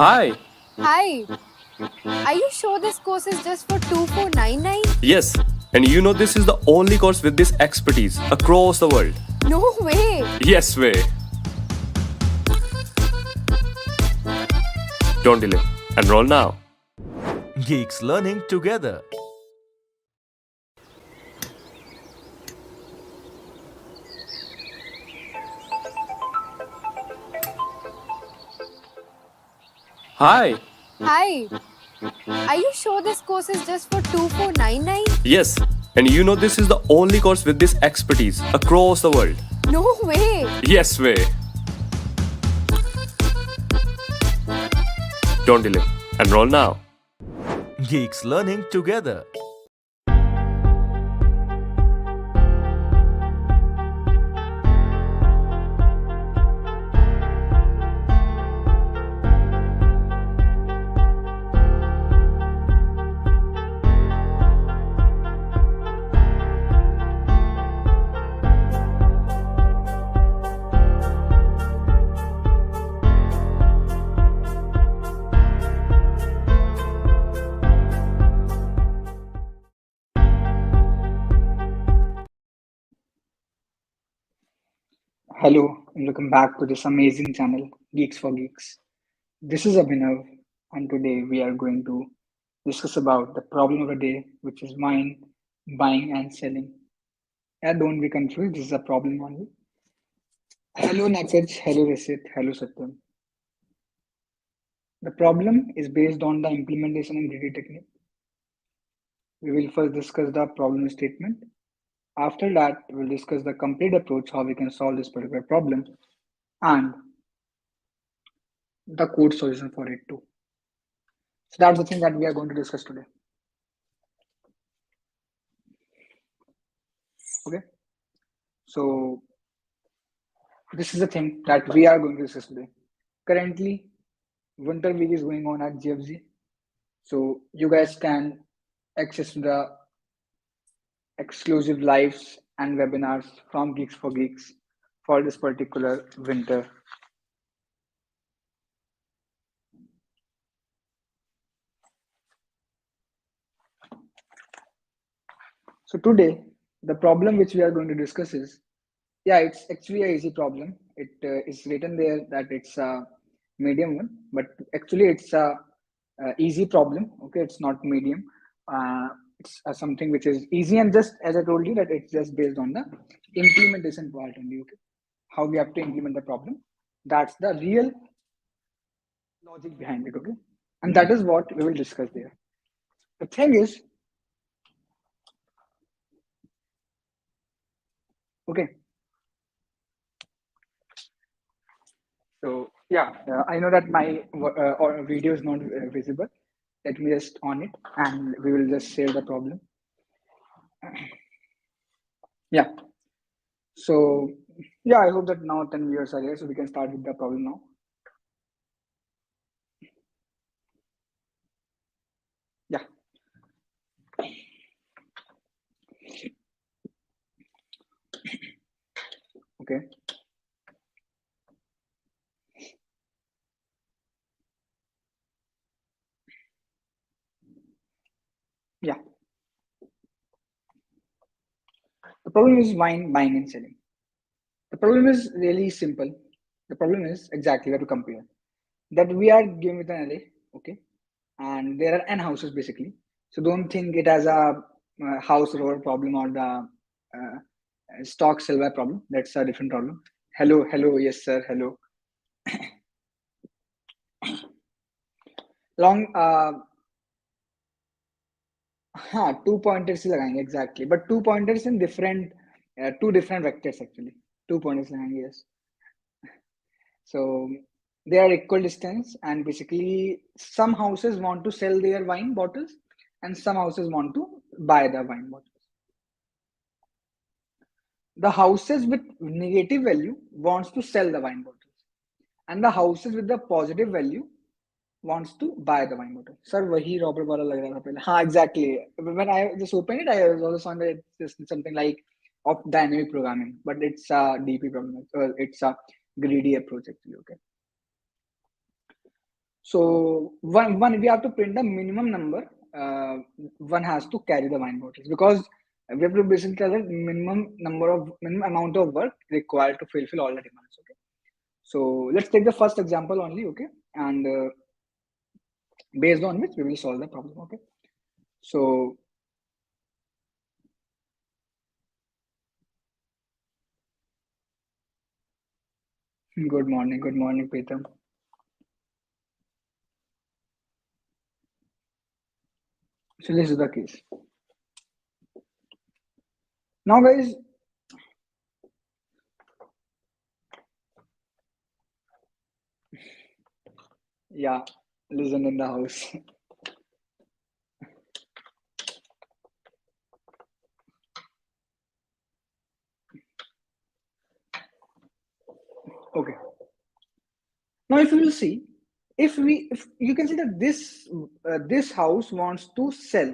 Hi. Hi, are you sure this course is just for 2499? Yes, and you know this is the only course with this expertise across the world. No way! Yes way. Don't delay. Enroll now. Geeks learning together. Hi. Hi, are you sure this course is just for 2499? Yes, and you know this is the only course with this expertise across the world. No way! Yes way. Don't delay. Enroll now. Geeks learning together. Hello and welcome back to this amazing channel, Geeks for Geeks. This is Abhinav, and today we are going to discuss about the problem of the day, which is wine buying and selling. And don't be confused, this is a problem only. Hello Nakaj, hello Risit, hello Satyam. The problem is based on the implementation and greedy technique. We will first discuss the problem statement. After that, we'll discuss the complete approach, how we can solve this particular problem, and the code solution for it too. So that's the thing that we are going to discuss today. Okay. So this is the thing that we are going to discuss today. Currently, Winter Week is going on at GFG. So you guys can access the exclusive lives and webinars from Geeks for Geeks for this particular winter. So today, the problem which we are going to discuss is, yeah, it's actually a easy problem. It is written there that it's a medium one, but actually it's a easy problem. Okay, it's not medium. It's something which is easy, and just as I told you that it's just based on the implementation part only. Okay, how we have to implement the problem. That's the real logic behind it. Okay, and that is what we will discuss there. The thing is, okay. So yeah, I know that my video is not visible. Let me just on it, and we will just share the problem. Yeah. So yeah, I hope that now 10 viewers are here, so we can start with the problem now. Yeah. Okay. Yeah. The problem is wine buying and selling. The problem is really simple. The problem is exactly where to compare. That we are given with an array, okay, and there are n houses basically. So don't think it as a house road problem or the stock silver problem. That's a different problem. Hello, hello, yes sir, hello. Long हाँ 2 pointers ही लगाएंगे exactly, but 2 pointers in different two different vectors actually. 2 pointers लगाएंगे, yes. So they are equal distance, and basically some houses want to sell their wine bottles and some houses want to buy the wine bottles. The houses with negative value wants to sell the wine bottles, and the houses with the positive value wants to buy the wine bottle. Sir, वही Robert वाला लग रहा था पहले. हाँ, exactly. When I just opened it, I was also found that it's just something like of dynamic programming, but it's a DP problem. It's a greedy approach actually. Okay. So one we have to print the minimum number. Uh, One has to carry the wine bottles because we have to basically tell the minimum amount of work required to fulfill all the demands. Okay. So let's take the first example only. Okay, and based on which we will solve the problem. Okay. So good morning, Pritam. So this is the case. Now, guys, yeah, listen in the house. Okay. Now, if you will see, if you can see that this house wants to sell,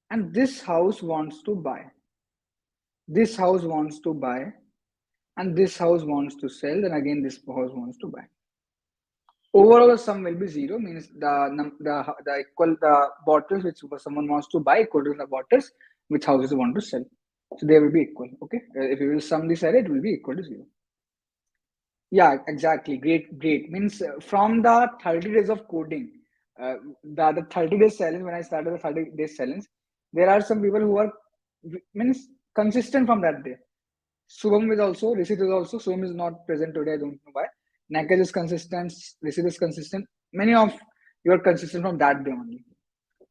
and this house wants to buy. This house wants to buy, and this house wants to sell. Then again, this house wants to buy. Overall, the sum will be zero. Means the equal the bottles which someone wants to buy equal to the bottles which houses want to sell. So they will be equal. Okay. If you will sum this array, it will be equal to zero. Yeah, exactly. Great. Means from the 30 days of coding, the 30 days challenge, when I started the 30 days challenge, there are some people who are means consistent from that day. Subham is also, Rishit is also, Subham is not present today, I don't know why. Nakaj is consistent, Rishit is consistent. Many of you are consistent from that day only.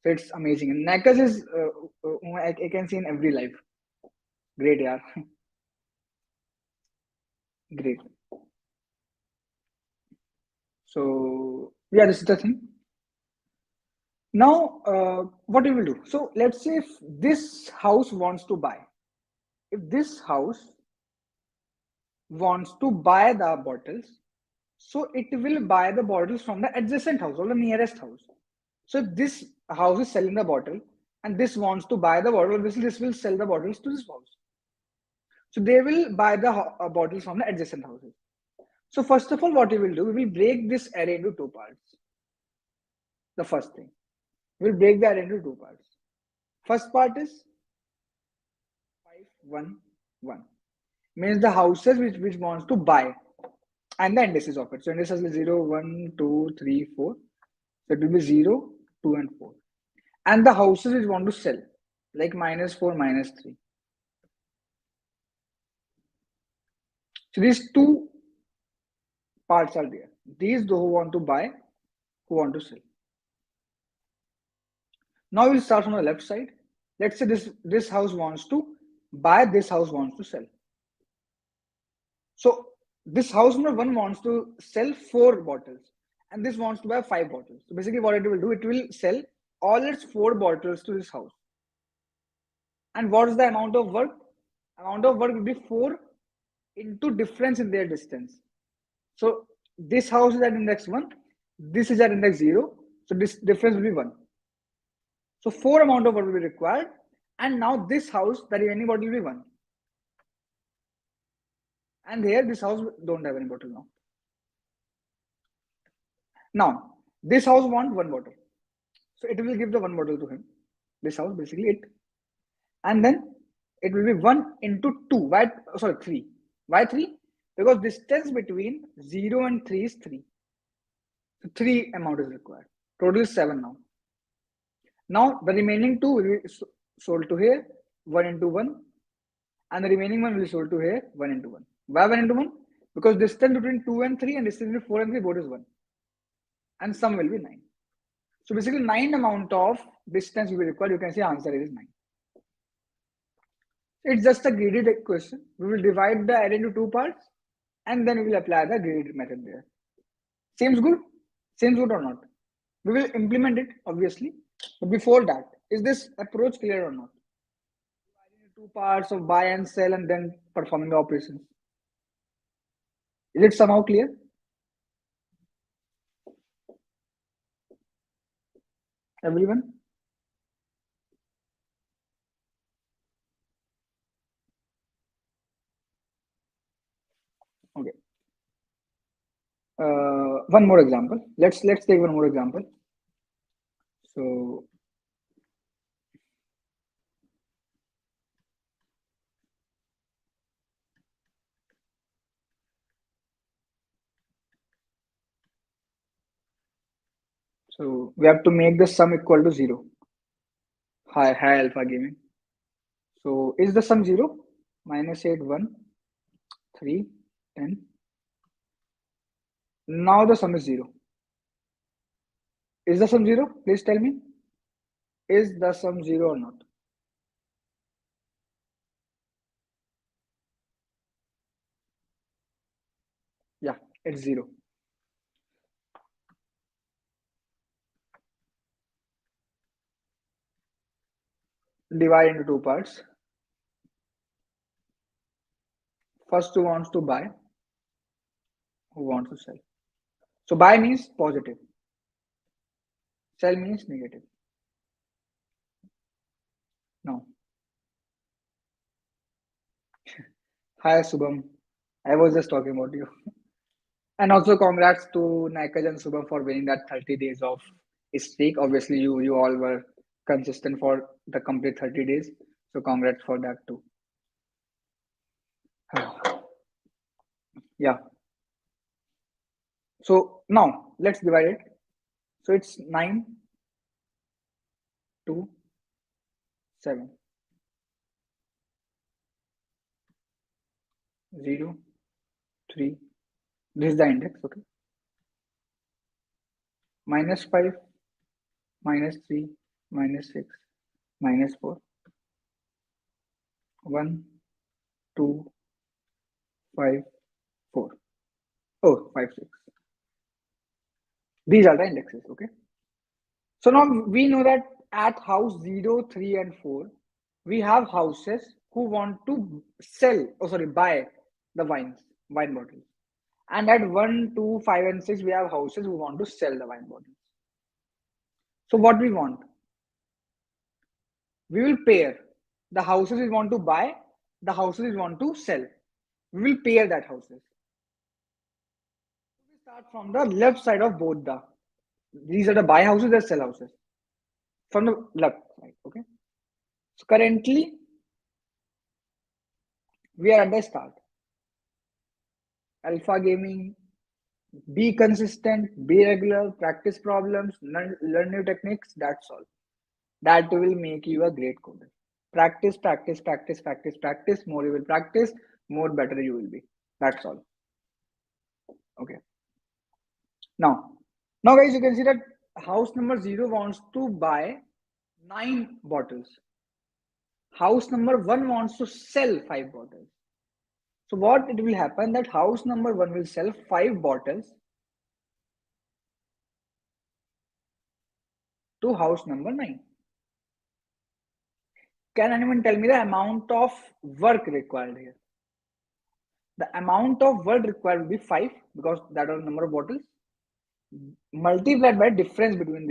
So it's amazing. And Nakaj is, I can see in every life. Great, yeah. Great. So, yeah, this is the thing. Now, what we will do? So, let's say if this house wants to buy, if this house wants to buy the bottles, so it will buy the bottles from the adjacent house or the nearest house. So, if this house is selling the bottle and this wants to buy the bottle, this will sell the bottles to this house. So, they will buy the bottles from the adjacent houses. So, first of all, what we will do, we will break this array into two parts. The first thing, we will break the array into two parts. First part is 511 means the houses which wants to buy and the indices of it. So indices is 0, 1, 2, 3, 4. So it will be 0, 2, and 4. And the houses which want to sell, like -4, -3. So these two parts are there. These who want to buy, who want to sell. Now we'll start from the left side. Let's say this house wants to buy, this house wants to sell. So this house number one wants to sell 4 bottles, and this wants to buy 5 bottles. So basically, what it will do, it will sell all its 4 bottles to this house. And what is the amount of work? Amount of work will be 4 into difference in their distance. So this house is at index 1, this is at index 0. So this difference will be 1. So 4 amount of work will be required. And now this house, the remaining bottle will be 1. And here this house don't have any bottle now. Now this house want 1 bottle. So it will give the 1 bottle to him. This house basically it. And then it will be 1 into 2. Why? Sorry, 3. Why 3? Because distance between 0 and 3 is 3. So 3 amount is required. Total is 7 now. Now the remaining 2 will be sold to here, 1 into 1. And the remaining 1 will be sold to here, 1 into 1. Why 1 into 1? Because distance between 2 and 3 and distance between 4 and 3 both is 1. And sum will be 9. So basically 9 amount of distance will be required. You can see answer is 9. It's just a graded question. We will divide the array into 2 parts and then we will apply the graded method there. Seems good? Seems good or not? We will implement it obviously. But before that, is this approach clear or not? Dividing into 2 parts of buy and sell and then performing the operations. Is it somehow clear? Everyone? Okay. one more example. Let's take one more example. So we have to make the sum equal to 0. Hi Alpha Gaming. So is the sum 0? -8, 1, 3, 10. Now the sum is 0. Is the sum 0? Please tell me. Is the sum 0 or not? Yeah, it's 0. Divide into two parts. First, who wants to buy? Who wants to sell? So buy means positive. Sell means negative. No. Hi Subham. I was just talking about you. And also congrats to Naikaj and Subham for winning that 30 days of streak. Obviously, you all were consistent for the complete 30 days. So congrats for that too. Yeah. So now let's divide it. So it's 9, 2, 7, 0, 3. This is the index, okay? -5, -3, -6, -4, 1, 2, 5, 4. Oh, 5, 6. These are the indexes, okay? So now we know that at house 0, 3, and 4, we have houses who want to buy the wine bottles. And at 1, 2, 5, and 6, we have houses who want to sell the wine bottles. So what we want? We will pair the houses we want to buy, the houses we want to sell. We will pair that houses. We start from the left side of both these are the buy houses and sell houses. From the left side, okay? So currently, we are at the start. Alpha Gaming, be consistent, be regular, practice problems, learn new techniques. That's all. That will make you a great coder. Practice, practice, practice, practice, practice. More you will practice, more better you will be. That's all. Okay. Now guys, you can see that house number 0 wants to buy 9 bottles. House number 1 wants to sell 5 bottles. So what it will happen that house number 1 will sell 5 bottles to house number 9. Can anyone tell me the amount of work required here? The amount of work required will be 5 because that are the number of bottles multiplied by distance between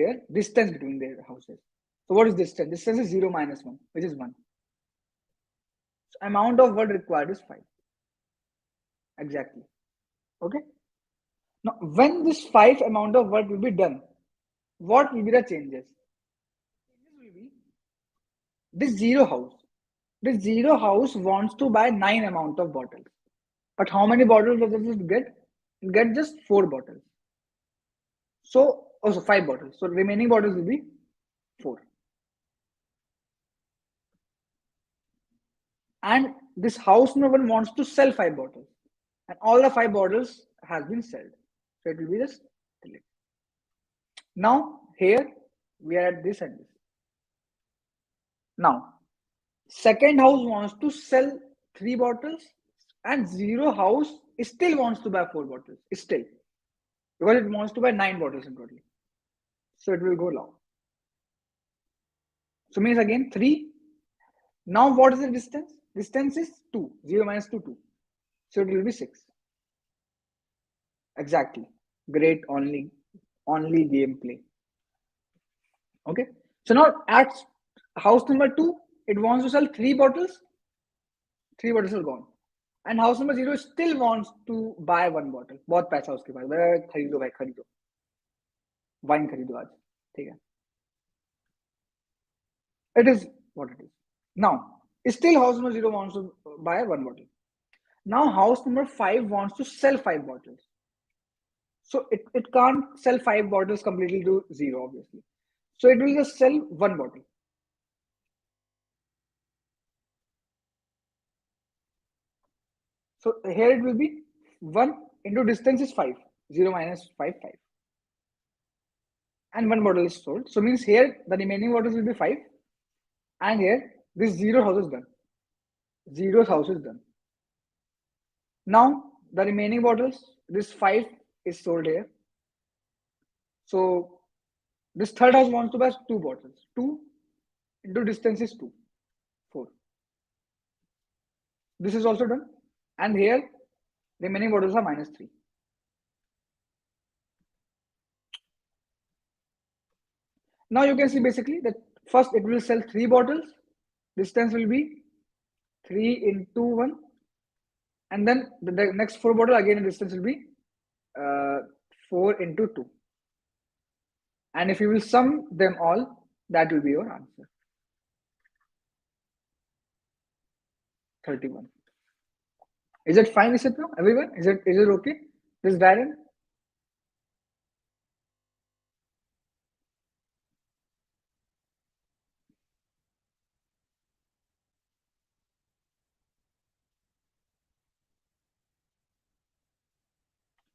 their houses. So what is distance? Distance is 0 minus 1, which is 1. So amount of work required is 5. Exactly. Okay. Now, when this 5 amount of work will be done, what will be the changes? Changes will be this 0 house. This 0 house wants to buy 9 amount of bottles. But how many bottles does it get? It gets just 4 bottles. So also 5 bottles. So remaining bottles will be 4. And this house number 1 wants to sell 5 bottles. And all the 5 bottles has been sold. So it will be just delete. Now here we are at this and this. Now second house wants to sell 3 bottles and 0 house still wants to buy 4 bottles. Still. Because it wants to buy 9 bottles in total. So it will go long. So means again 3. Now what is the distance? Distance is 2. 0 minus 2, 2. So it will be 6. Exactly. Great only gameplay. Okay. So now at house number 2, it wants to sell 3 bottles. 3 bottles are gone. and house number 0 still wants to buy one bottle. बहुत पैसा उसके पास, भाई खरीदो भाई खरीदो, wine खरीदो आज, ठीक है. It is what it is. Now, still house number 0 wants to buy one bottle. Now house number 5 wants to sell 5 bottles. So it can't sell 5 bottles completely to 0, obviously. So it will just sell one bottle. So here it will be 1 into distance is 5. 0 minus 5, 5. And one bottle is sold. So means here the remaining bottles will be 5. And here this 0 house is done. 0's house is done. Now the remaining bottles, this 5 is sold here. So this third house wants to buy 2 bottles. 2 into distance is 2. 4. This is also done. And here remaining bottles are minus 3. Now you can see basically that first it will sell 3 bottles. Distance will be 3 into 1. And then the next 4 bottles again distance will be 4 into 2. And if you will sum them all, that will be your answer. 31. Is it fine, is it now? Everyone? Is it okay? This Darren?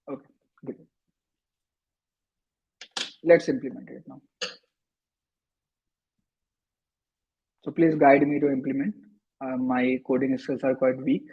Okay, good. Let's implement it now. So please guide me to implement. My coding skills are quite weak.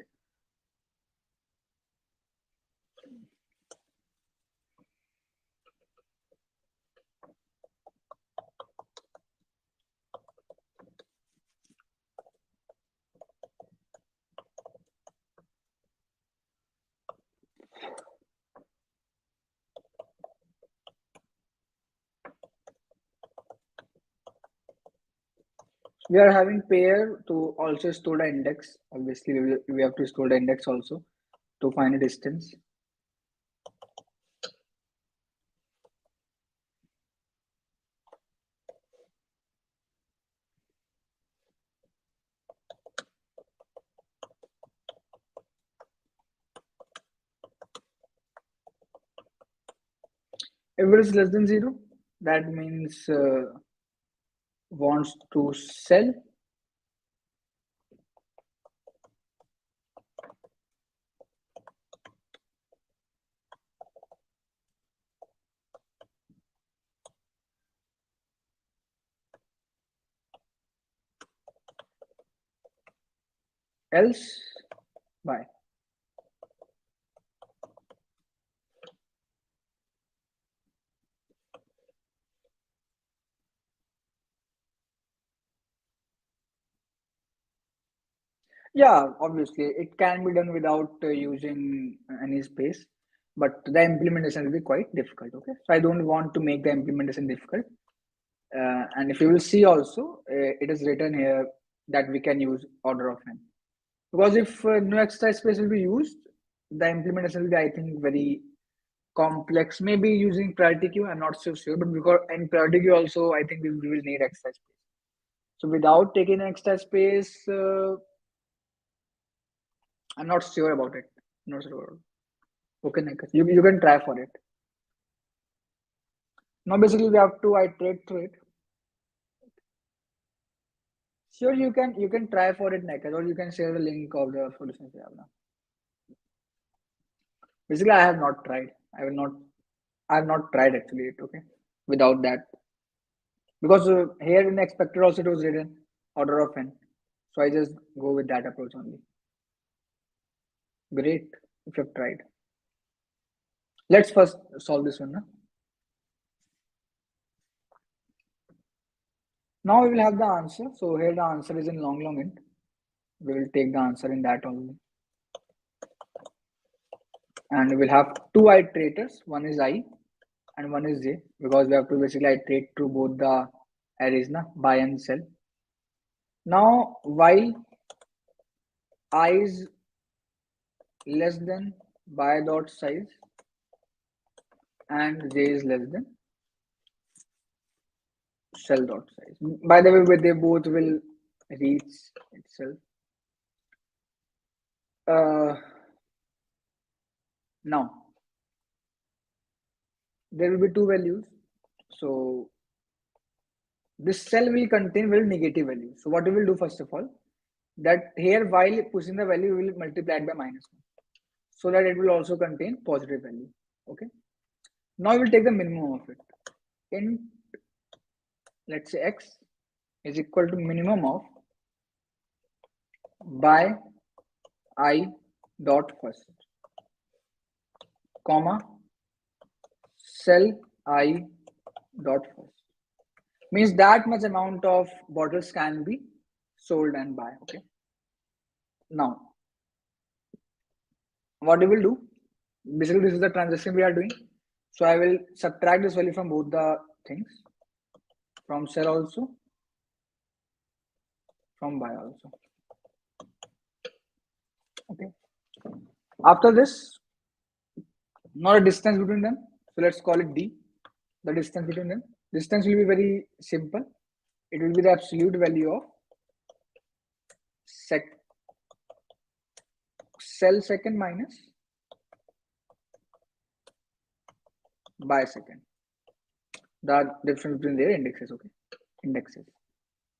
We are having pair to also store the index. Obviously, we have to store the index also to find a distance. If it is less than 0, that means wants to sell. Else buy. Yeah, obviously it can be done without using any space, but the implementation will be quite difficult. Okay, so I don't want to make the implementation difficult. And if you will see also, it is written here that we can use order of n, because if no extra space will be used, the implementation will be, I think, very complex. Maybe using priority queue, I'm not so sure, but because in priority queue also, I think we will need extra space. So without taking extra space, I'm not sure about it. Not sure about it. Okay, Nikas, you can try for it. Now basically we have to iterate through it. Sure, you can try for it, Nikas, or you can share the link of the solution you have now. Basically, I have not tried. I have not tried actually it. Okay, without that, because here in the expected also it was written order of n, so I just go with that approach only. Great, if you have tried. Let's first solve this one. Now we will have the answer. So here the answer is in long int. We will take the answer in that only. And we will have 2 iterators. One is I and one is j, because we have to basically iterate through both the arrays, buy and sell. Now while I is less than by dot size and j is less than cell dot size. By the way, they both will reach itself. Now there will be two values. So this cell will contain very negative value. So what we will do first of all, that here while pushing the value, we will multiply it by -1, so that it will also contain positive value. Okay. Now we will take the minimum of it. In let's say x is equal to minimum of by I dot first, comma cell I dot first. Means that much amount of bottles can be sold and buy. Okay. Now, what we will do, basically this is the transaction we are doing. So I will subtract this value from both the things, from sell also, from buy also. Okay. After this, not a distance between them. So let's call it D, the distance between them. Distance will be very simple. It will be the absolute value of cell second minus by second. The difference between their indexes. Okay. Indexes.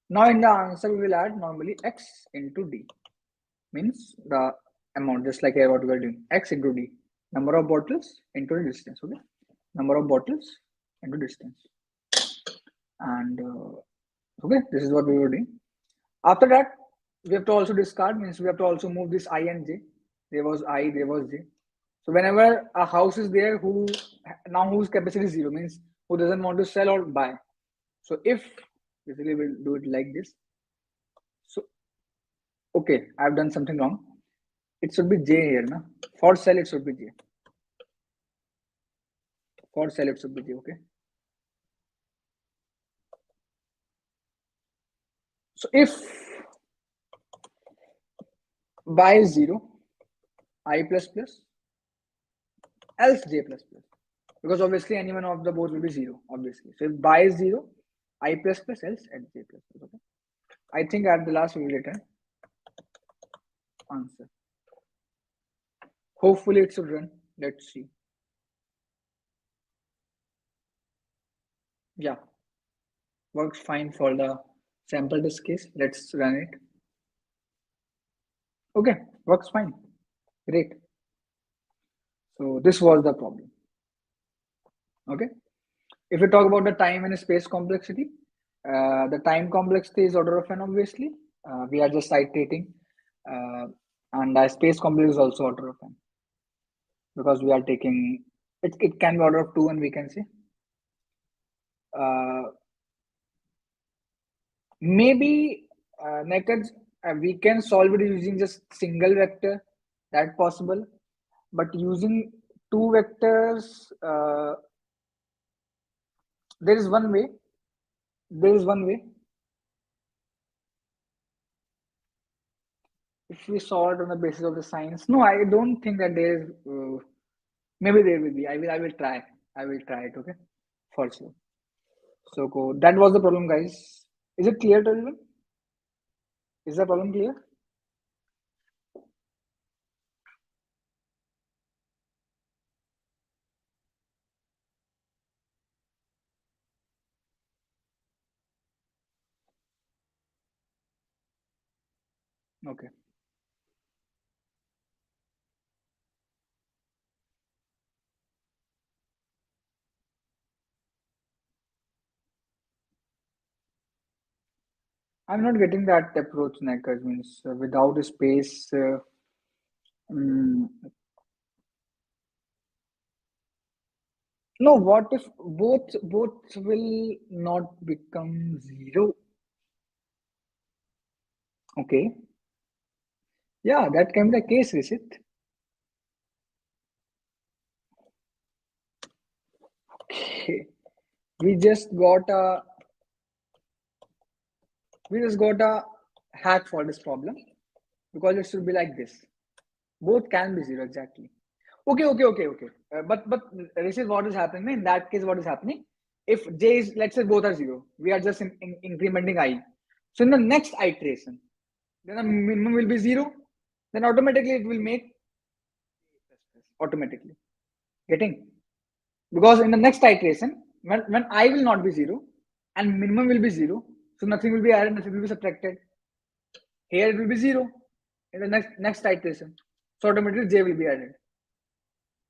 Now in the answer we will add normally x into d, means the amount, just like here what we are doing, x into d, number of bottles into the distance. Okay, number of bottles into distance. And okay, this is what we were doing. After that, we have to also discard, means we have to also move this I and j. There was I, there was j. So whenever a house is there whose capacity is 0, means who doesn't want to sell or buy. So if basically we'll do it like this. So okay, I've done something wrong. It should be j here, na? For sell it should be j. For sell it should be j. Okay. So if buy is 0, I plus plus, else j plus plus, because obviously any one of the both will be 0, obviously. So if buy is 0, I plus plus, else at j plus plus. Okay. I think at the last we will get an answer. Hopefully it should run. Let's see. Yeah, works fine for the sample test case. Let's run it. Okay, works fine. Great. So this was the problem. Okay. If we talk about the time and space complexity, the time complexity is order of n, obviously. We are just iterating. And the space complexity is also order of n, because we are taking it can be order of 2, and we can say maybe naked we can solve it using just single vector, that possible, but using two vectors, there is one way. If we solve it on the basis of the science, no, I don't think that there is. Maybe there will be. I will try. I will try it. Okay, for sure. So that was the problem, guys. Is it clear to everyone? Is the problem clear? Okay. I'm not getting that approach, Nakers, means without a space. Mm, no, what if both will not become 0? Okay. Yeah, that can be the case, is it? Okay. We just got a hack for this problem, because it should be like this. Both can be zero, exactly. Okay. But this is what is happening. In that case, what is happening? If j is, let's say both are zero, we are just incrementing I. So in the next iteration, then the minimum will be zero. Then automatically it will make automatically. Getting? Because in the next iteration, when I will not be zero and minimum will be zero, so nothing will be added, nothing will be subtracted. Here it will be zero in the next iteration. So automatically j will be added.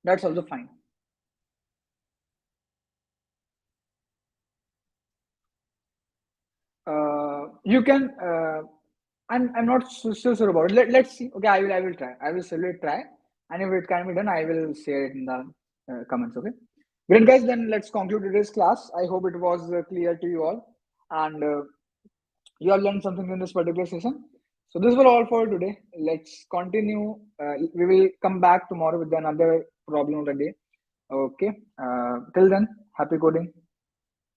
That's also fine. You can. I'm not so sure about it. Let's see. Okay, I will try. I will certainly try, and if it can be done, I will share it in the comments. Okay. Great, guys. Then let's conclude today's class. I hope it was clear to you all, and you have learned something in this particular session. So this was all for today. Let's continue. We will come back tomorrow with another problem of the day. Okay. Till then, happy coding.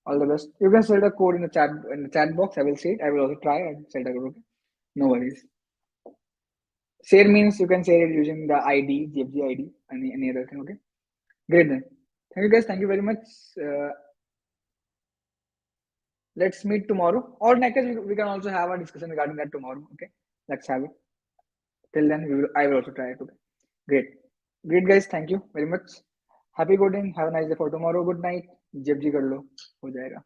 All the best. You can share the code in the chat box. I will see it. I will also try and share the code. Okay. No worries. Share means you can share it using the ID, GFG ID, any other thing. Okay. Great then. Thank you guys. Thank you very much. Let's meet tomorrow. Or next we can also have a discussion regarding that tomorrow. Okay. Let's have it. Till then, I will also try it. Okay. Great. Great guys. Thank you very much. Happy coding. Have a nice day for tomorrow. Good night. GFG कर लो हो जाएगा.